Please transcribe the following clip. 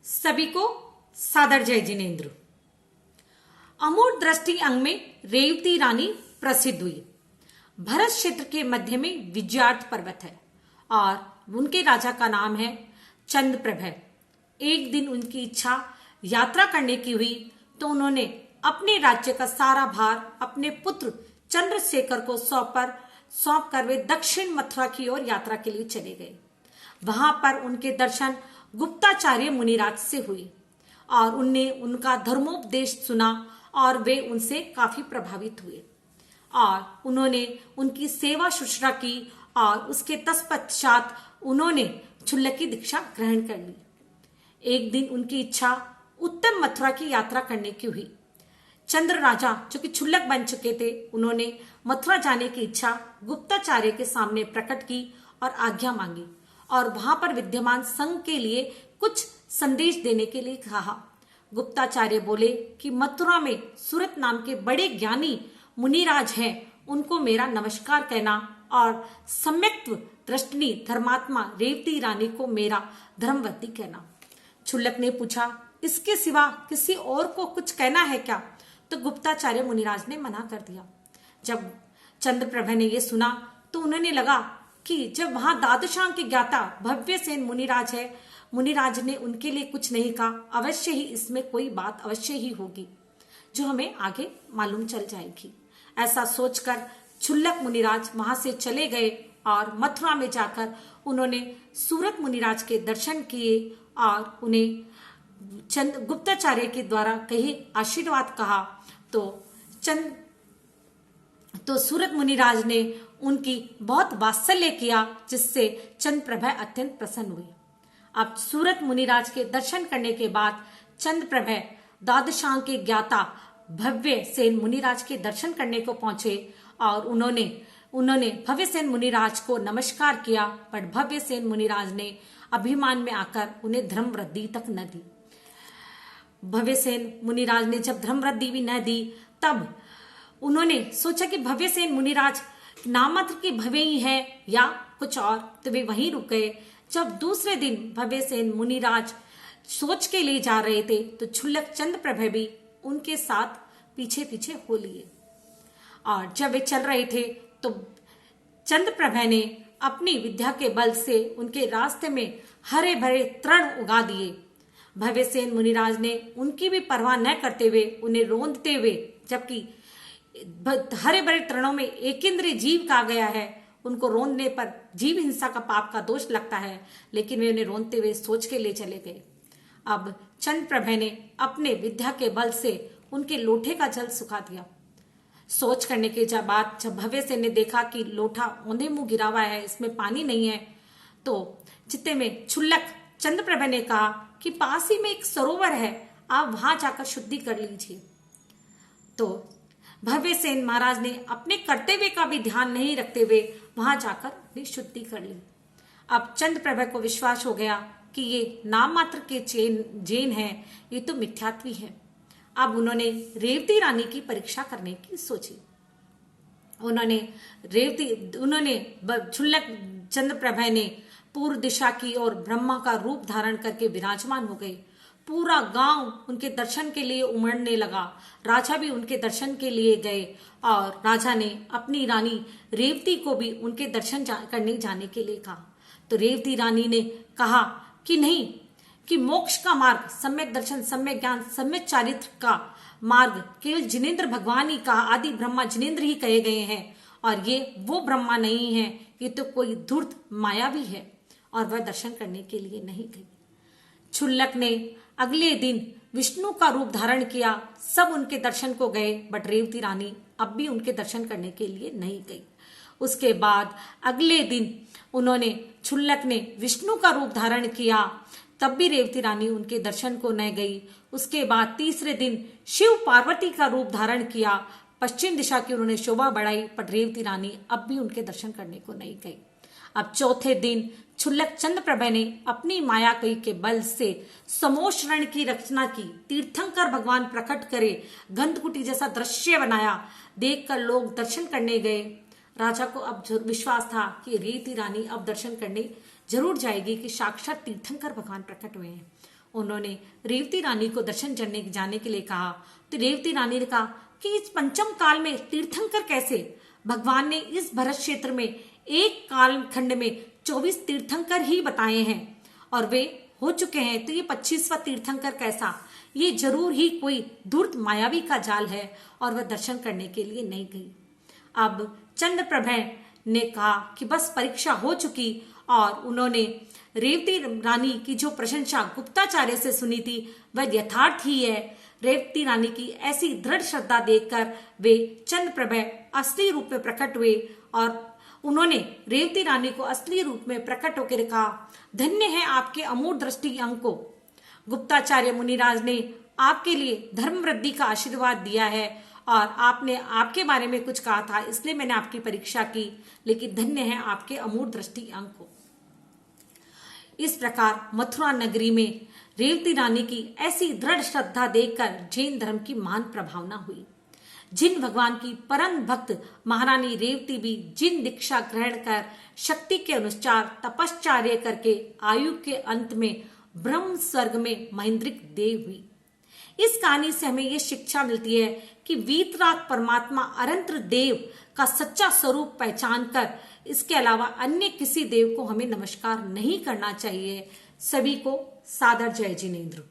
सभी को सादर जय जिनेन्द्र। अमूर्त दृष्टि अंग में रेवती रानी प्रसिद्ध हुई। भरत क्षेत्र के मध्य में विजयार्थ पर्वत है और उनके राजा का नाम है चंद्रप्रभ। एक दिन उनकी इच्छा यात्रा करने की हुई तो उन्होंने अपने राज्य का सारा भार अपने पुत्र चंद्रशेखर को सौंप कर वे दक्षिण मथुरा की ओर यात्रा के लिए चले गए। वहां पर उनके दर्शन गुप्ताचार्य मुनिराज से हुए और उनने उनका धर्मोपदेश सुना और वे उनसे काफी प्रभावित हुए और उन्होंने उनकी सेवा शुश्रूषा की और उसके तत्पश्चात उन्होंने क्षुल्लक की दीक्षा ग्रहण कर ली। एक दिन उनकी इच्छा उत्तर मथुरा की यात्रा करने की हुई। चंद्र राजा जो कि क्षुल्लक बन चुके थे, उन्होंने मथुरा जाने की इच्छा गुप्ताचार्य के सामने प्रकट की और आज्ञा मांगी और वहां पर विद्यमान संघ के लिए कुछ संदेश देने के लिए कहा। गुप्ताचार्य बोले कि मथुरा में सूरत नाम के बड़े ज्ञानी मुनिराज हैं, उनको मेरा नमस्कार कहना और सम्यक्त्व दृष्टि धर्मात्मा रेवती रानी को मेरा धर्मवती कहना। क्षुल्लक ने पूछा, इसके सिवा किसी और को कुछ कहना है क्या? तो गुप्ताचार्य मुनिराज ने मना कर दिया। जब चंद्रप्रभ ने यह सुना तो उन्होंने लगा कि जब वहां द्वादशांग के ज्ञाता भव्यसेन मुनिराज है, मुनिराज ने उनके लिए कुछ नहीं कहा, अवश्य ही इसमें कोई बात अवश्य ही होगी जो हमें आगे मालूम चल जाएगी। ऐसा सोचकर क्षुल्लक मुनिराज वहां से चले गए और मथुरा में जाकर उन्होंने सूरत मुनिराज के दर्शन किए और उन्हें गुप्ताचार्य के द्वारा कही आशीर्वाद कहा तो सूरत मुनिराज ने उनकी बहुत वात्सल्य किया, जिससे चंद्रप्रभ अत्यंत प्रसन्न हुई। अब सूरत मुनिराज के दर्शन करने के बाद चंद्रप्रभ द्वादशांग के ज्ञाता भव्य सेन मुनिराज के दर्शन करने को पहुंचे और उन्होंने भव्य सेन मुनिराज को नमस्कार किया, पर भव्य सेन मुनिराज ने अभिमान में आकर उन्हें धर्म वृद्धि तक न दी। भव्यसेन मुनिराज ने जब धर्म वृद्धि भी न दी, तब उन्होंने सोचा कि भव्यसेन मुनिराज नाम मात्र के भव्य ही है या कुछ और, तो वे वहीं रुक गए। जब दूसरे दिन भव्यसेन मुनिराज सोच के लिए जा रहे थे तो क्षुल्लक चंद्रप्रभ भी उनके साथ पीछे पीछे हो लिए और जब वे चल रहे थे तो चंद्रप्रभ ने अपनी विद्या के बल से उनके रास्ते में हरे भरे तृण उगा दिए। भव्यसेन मुनिराज ने उनकी भी परवाह न करते हुए उन्हें रोंदते हुए, जबकि हरे भरे तृणों में एक इंद्रिय जीव का गया है, उनको रोंदने पर जीव हिंसा का पाप का दोष लगता है, लेकिन वे उन्हें रोंदते हुए सोच के ले चले गए। अब चंद्रप्रभ ने अपने विद्या के बल से उनके लोटे का जल सुखा दिया। सोच करने के बाद जब भव्यसेन ने देखा कि लोटा औंधे मुंह गिरा हुआ है, इसमें पानी नहीं है, तो चित्ते में क्षुल्लक चंद्रप्रभ ने कहा कि पास ही में एक सरोवर है, आप वहां जाकर शुद्धि कर लीजिए। तो भव्यसेन महाराज ने अपने कर्तव्य का भी ध्यान नहीं रखते हुए वहां जाकर अपनी शुद्धि कर ली। अब चंद्रप्रभ को विश्वास हो गया कि ये नाम मात्र के जैन हैं, ये तो मिथ्यात्वी है। अब उन्होंने रेवती रानी की परीक्षा करने की सोची। उन्होंने क्षुल्लक चंद्रप्रभ ने पूर्व दिशा की ओर ब्रह्मा का रूप धारण करके विराजमान हो गए। पूरा गांव उनके दर्शन के लिए उमड़ने लगा। राजा भी उनके दर्शन के लिए गए और राजा ने अपनी रानी रेवती को भी उनके दर्शन करने जाने के लिए कहा। तो रेवती रानी ने कहा कि नहीं, कि मोक्ष का मार्ग, सम्यक दर्शन, सम्यक ज्ञान, सम्यक चारित्र का मार्ग केवल जिनेन्द्र भगवान ही का, आदि ब्रह्मा जिनेन्द्र ही कहे गए हैं और ये वो ब्रह्मा नहीं है, ये तो कोई धूर्त माया भी है और वह दर्शन करने के लिए नहीं गई। क्षुल्लक ने अगले दिन विष्णु का रूप धारण किया, सब उनके दर्शन को गए, बट रेवती रानी अब भी उनके दर्शन करने के लिए नहीं गई। उसके बाद अगले दिन क्षुल्लक ने विष्णु का रूप धारण किया, तब भी रेवती रानी उनके दर्शन को न गई। उसके बाद तीसरे दिन शिव पार्वती का रूप धारण किया, पश्चिम दिशा की उन्होंने शोभा बढ़ाई, पर रेवती रानी अब भी उनके दर्शन करने को नहीं गई। अब चौथे दिन क्षुल्लक चंद्रप्रभ ने अपनी माया के बल से समोश रण की रचना की। तीर्थंकर भगवान प्रकट करे, गंधकुटी जैसा दृश्य बनाया, देखकर लोग दर्शन करने गए। राजा को अब विश्वास था कि रेवती रानी अब दर्शन करने जरूर जाएगी कि साक्षात तीर्थंकर भगवान प्रकट हुए हैं। उन्होंने रेवती रानी को दर्शन जाने के लिए कहा, तो रेवती रानी ने कहा कि इस पंचम काल में तीर्थंकर कैसे? भगवान ने इस भरत क्षेत्र में एक काल खंड में 24 तीर्थंकर ही बताए हैं और वे हो चुके हैं, तो ये 25वां तीर्थंकर कैसा? ये जरूर ही कोई धूर्त मायावी का जाल है और वह दर्शन करने के लिए नहीं गई। अब चंद्रप्रभा ने कहा कि बस परीक्षा हो चुकी और उन्होंने रेवती रानी की जो प्रशंसा गुप्ताचार्य से सुनी थी वह यथार्थ ही है। रेवती रानी की ऐसी दृढ़ श्रद्धा देखकर वे चंद्रप्रभा असली रूप में प्रकट हुए और उन्होंने रेवती रानी को असली रूप में प्रकट होकर कहा, धन्य है आपके अमूढ़ दृष्टि अंग को। गुप्ताचार्य मुनिराज ने आपके लिए धर्म वृद्धि का आशीर्वाद दिया है और आपने आपके बारे में कुछ कहा था, इसलिए मैंने आपकी परीक्षा की, लेकिन धन्य है आपके अमूढ़ दृष्टि अंग को। इस प्रकार मथुरा नगरी में रेवती रानी की ऐसी दृढ़ श्रद्धा देखकर जैन धर्म की महान प्रभावना हुई। जिन भगवान की परम भक्त महारानी रेवती भी जिन दीक्षा ग्रहण कर शक्ति के अनुसार तपश्चर्या करके आयु के अंत में ब्रह्म स्वर्ग में महेंद्रिक देव हुई। इस कहानी से हमें यह शिक्षा मिलती है कि वीतराग परमात्मा अनंत देव का सच्चा स्वरूप पहचान कर इसके अलावा अन्य किसी देव को हमें नमस्कार नहीं करना चाहिए। सभी को सादर जय जिनेंद्र।